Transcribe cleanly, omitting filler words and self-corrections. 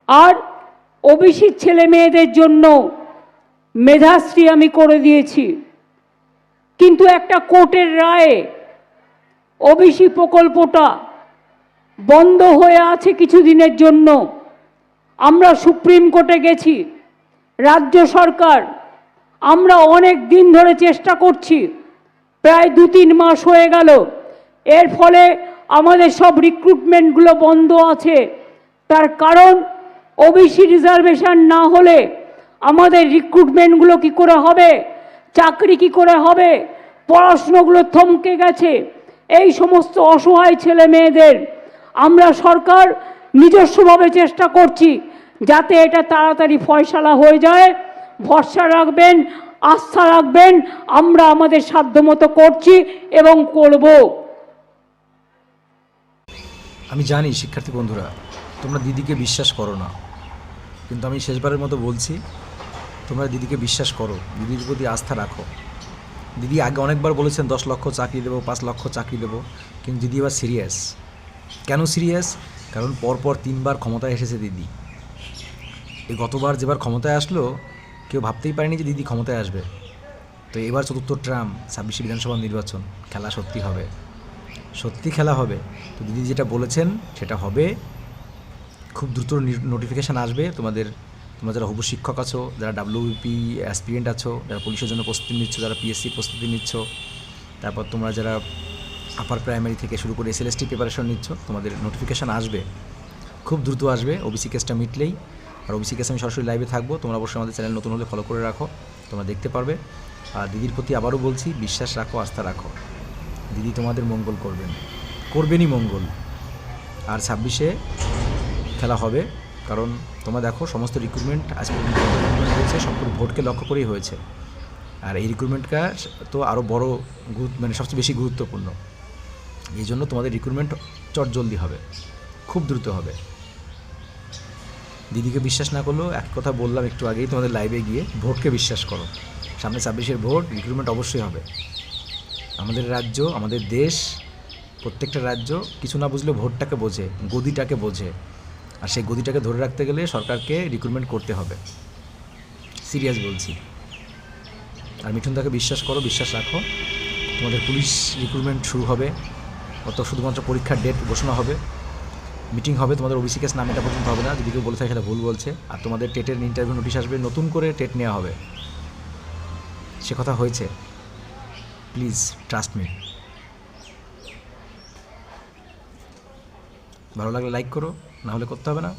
আর OBC ছেলে মেয়েদের জন্য মেধাশ্রী আমি করে দিয়েছি। কিন্তু একটা কোর্টের রায়ে ওবিসি প্রকল্পটা বন্ধ হয়ে আছে কিছুদিনের জন্য। আমরা সুপ্রিম কোর্টে গেছি, রাজ্য সরকার, আমরা অনেক দিন ধরে চেষ্টা করছি, প্রায় 2-3 মাস হয়ে গেল। এর ফলে আমাদের সব রিক্রুটমেন্টগুলো বন্ধ আছে। তার কারণ ওবিসি রিজার্ভেশন না হলে আমাদের রিক্রুটমেন্টগুলো কি করে হবে, চাকরি কি করে হবে, পড়াশুনোগুলো থমকে গেছে। এই সমস্ত অসহায় ছেলে মেয়েদের আমরা সরকার নিজস্বভাবে চেষ্টা করছি যাতে এটা তাড়াতাড়ি ফয়সালা হয়ে যায়। ভরসা রাখবেন, আস্থা রাখবেন, আমরা আমাদের সাধ্যমতো করছি এবং করব। আমি জানি শিক্ষার্থী বন্ধুরা তোমরা দিদিকে বিশ্বাস করো না, কিন্তু আমি শেষবারের মতো বলছি, তোমরা দিদিকে বিশ্বাস করো, দিদির প্রতি আস্থা রাখো। দিদি আগে অনেকবার বলেছেন 10 লক্ষ চাকরি দেবো, 5 লক্ষ চাকরি দেবো, কিন্তু দিদি এবার সিরিয়াস। কেন সিরিয়াস? কারণ পরপর 3বার ক্ষমতায় এসেছে দিদি। এই গতবার যেবার ক্ষমতায় আসলো কেউ ভাবতেই পারেনি যে দিদি ক্ষমতায় আসবে। তো এবার 4র্থ ট্রাম 26 বিধানসভা নির্বাচন, খেলা সত্যি হবে, সত্যি খেলা হবে। তো দিদি যেটা বলেছেন সেটা হবে। খুব দ্রুত নোটিফিকেশান আসবে। তোমরা যারা হবু শিক্ষক আছো, যারা ডাব্লিউপি অ্যাসপিরেন্ট আছো, যারা পুলিশের জন্য প্রস্তুতি নিচ্ছ, যারা পিএসসি প্রস্তুতি নিচ্ছ, তারপর তোমরা যারা আপার প্রাইমারি থেকে শুরু করে এসএলএসটি প্রিপারেশন নিচ্ছ, তোমাদের নোটিফিকেশান আসবে, খুব দ্রুত আসবে। ওবিসি কেসটা মিটলেই। আর ওবিসি কেস আমি সরাসরি লাইভে থাকবো, তোমরা অবশ্যই আমাদের চ্যানেল নতুন হলে ফলো করে রাখো, তোমরা দেখতে পারবে। আর দিদির প্রতি আবারও বলছি, বিশ্বাস রাখো, আস্থা রাখো, দিদি তোমাদের মঙ্গল করবেনই মঙ্গল। আর 26-এ খেলা হবে, কারণ তোমরা দেখো সমস্ত রিক্রুটমেন্ট আজ পর্যন্ত হয়েছে সম্পূর্ণ ভোটকে লক্ষ্য করেই হয়েছে। আর এই রিক্রুটমেন্টটা তো আরও বড় মানে সবচেয়ে বেশি গুরুত্বপূর্ণ। এই জন্য তোমাদের রিক্রুটমেন্ট চটজলদি হবে, খুব দ্রুত হবে। দিদিকে বিশ্বাস না করলেও এক কথা বললাম একটু আগেই তোমাদের লাইভে গিয়ে, ভোটকে বিশ্বাস করো। সামনে 26-এর ভোট, রিক্রুটমেন্ট অবশ্যই হবে। আমাদের রাজ্য, আমাদের দেশ, প্রত্যেকটা রাজ্য কিছু না বুঝলেও ভোটটাকে বোঝে, গদিটাকে বোঝে। আর সেই গদিটাকে ধরে রাখতে গেলে সরকারকে রিক্রুটমেন্ট করতে হবে, সিরিয়াস বলছি। আর মিঠুনদাকে বিশ্বাস করো, বিশ্বাস রাখো। তোমাদের পুলিশ রিক্রুটমেন্ট শুরু হবে, অত শুধুমাত্র পরীক্ষার ডেট ঘোষণা হবে, মিটিং হবে। তোমাদের ওবিসি কেস নাম এটা পর্যন্ত হবে না, যদি কেউ বলে থাকে সেটা ভুল বলছে। আর তোমাদের টেটের ইন্টারভিউ নোটিশ আসবে, নতুন করে টেট নেওয়া হবে, সে কথা হয়েছে। Please trust me. ভালো লাগলে লাইক করো, না হলে করতে হবে না।